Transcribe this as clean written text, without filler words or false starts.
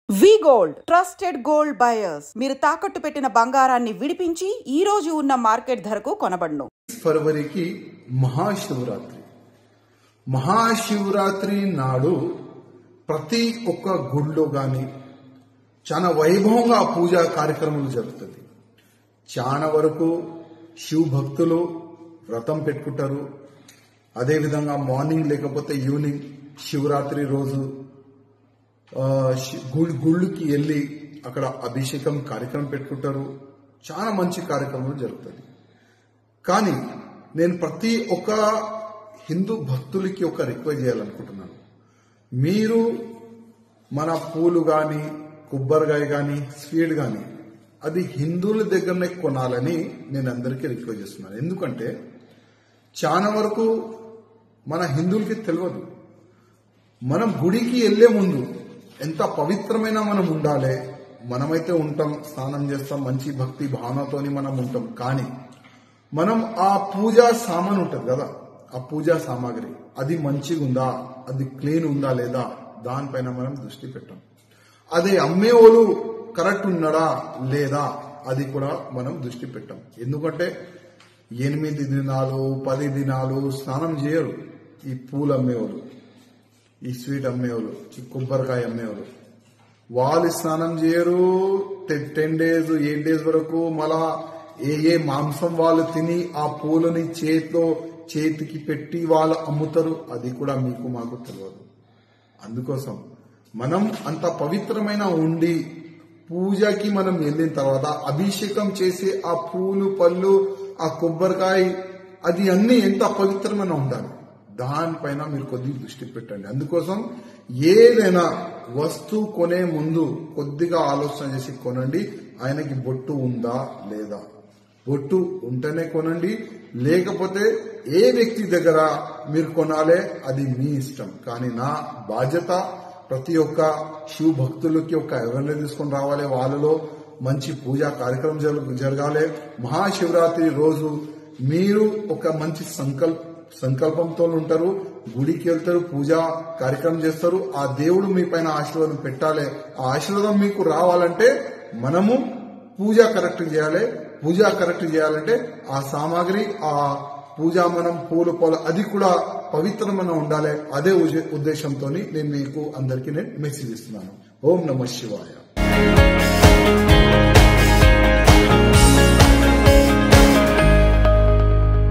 వి gold trusted gold buyers మీరు తాకట్టు పెట్టిన బంగారాన్ని విడిపించి ఈ రోజు ఉన్న మార్కెట్ ధరకు కొనబడును. ఫిబ్రవరికి మహాశివరాత్రి నాడు ప్రతి ఒక్క గుడిలో గాని చాలా వైభవంగా పూజా కార్యక్రమాలు జరుగుతుంది. చాలా వరకు శివ భక్తులు వ్రతం పెట్టుకుంటారు. అదేవిధంగా మార్నింగ్ లేకపోతే ఈవినింగ్ శివరాత్రి రోజు గుళ్ళకి వెళ్ళి అక్కడ అభిషేకం కార్యక్రమం పెట్టుకుంటారు. చాలా మంచి కార్యక్రమాలు జరుగుతుంది. కానీ నేను ప్రతి ఒక్క హిందూ భక్తులకి ఒక రిక్వెస్ట్ చేయాలనుకుంటున్నాను. మీరు మన పూలు కానీ కొబ్బరికాయ కానీ స్వీట్ కానీ అది హిందువుల దగ్గరనే కొనాలని నేను అందరికీ రిక్వెస్ట్ చేస్తున్నాను. ఎందుకంటే చాలా వరకు మన హిందువులకి తెలియదు. మనం గుడికి వెళ్లే ముందు ఎంత పవిత్రమైన మనం ఉండాలి. మనమైతే ఉంటాం, స్నానం చేస్తాం, మంచి భక్తి భావనతోని మనం ఉంటాం. కానీ మనం ఆ పూజా సామాన్ ఉంటుంది కదా, ఆ పూజా సామాగ్రి అది మంచిగా ఉందా, అది క్లీన్ ఉందా లేదా, దానిపైన మనం దృష్టి పెట్టాం. అదే అమ్మేవాళ్ళు కరెక్ట్ ఉన్నాడా లేదా అది కూడా మనం దృష్టి పెట్టాం. ఎందుకంటే 8 దినాలు 10 దినాలు స్నానం చేయరు ఈ పూలు అమ్మేవాళ్ళు, ఈ స్వీట్ అమ్మేవాళ్ళు, ఈ కొబ్బరికాయ అమ్మేవాళ్ళు. వాళ్ళు స్నానం చేయరు 10 days 8 days వరకు. మళ్ళా ఏ మాంసం వాళ్ళు తిని ఆ పూలని చేతికి పెట్టి వాళ్ళు అమ్ముతారు. అది కూడా మీకు మాకు తెలియదు. అందుకోసం మనం అంత పవిత్రమైన ఉండి పూజకి మనం వెళ్ళిన తర్వాత అభిషేకం చేసే ఆ పూలు పళ్ళు ఆ కొబ్బరికాయ అది అన్ని ఎంత పవిత్రమైన ఉండాలి, దానిపైన మీరు కొద్దిగా దృష్టి పెట్టండి. అందుకోసం ఏదైనా వస్తువు కొనే ముందు కొద్దిగా ఆలోచన చేసి కొనండి. ఆయనకి బొట్టు ఉందా లేదా, బొట్టు ఉంటేనే కొనండి. లేకపోతే ఏ వ్యక్తి దగ్గర మీరు కొనాలే అది మీ ఇష్టం. కానీ నా బాధ్యత ప్రతి ఒక్క శివ భక్తులకి ఒక అవేర్నెస్ తీసుకొని రావాలి. వాళ్ళలో మంచి పూజా కార్యక్రమం జరగాలి. మహాశివరాత్రి రోజు మీరు ఒక మంచి సంకల్పంతో ఉంటారు, గుడికి వెళ్తారు, పూజా కార్యక్రమం చేస్తారు. ఆ దేవుడు మీ పైన ఆశీర్వాదం పెట్టాలి. ఆ ఆశీర్వాదం మీకు రావాలంటే మనము పూజ కరెక్ట్ చేయాలి. పూజ కరెక్ట్ చేయాలంటే ఆ సామాగ్రి, ఆ పూజ మనం పూలు అది కూడా పవిత్రమైన ఉండాలి. అదే ఉద్దేశంతో నేను మీకు అందరికీ మెసేజ్ ఇస్తున్నాను. ఓం నమః శివాయ.